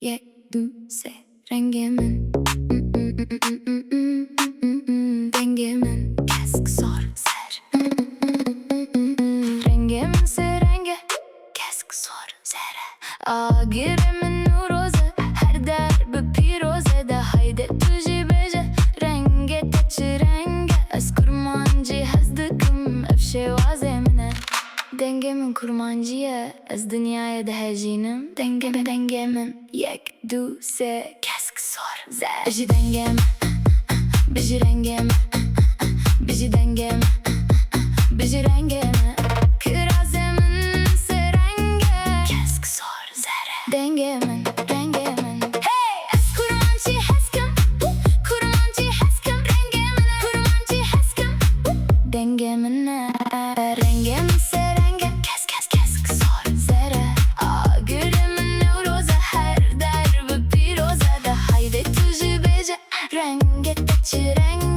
yedüse Rengê Min Rengê Min Kesk sor ser Rengê Min se renge Kesk sor zere Agirimin nuroze her derbe piroze de hayde tuji beje renge teçi renge ez kurmancı hezdikim efşe vazemine Rengê Min kurmancıya ez dünyaya dehecinim Rengê Min yek du se kesk sor zer Biji Rengê Min Biji Rengê Min Biji Rengê Min Biji Rengê Min Kirazemin se renge kesk sor zere Rengê Min Rengê Min Hey ez kurmancı heskim kurmancı heskim Rengê Min kurmancı heskim Rengê Min Rengê Min se renge kesk sor zere Agirimin nevroze her derbe piroze de hayde tuji beje renge teçi renge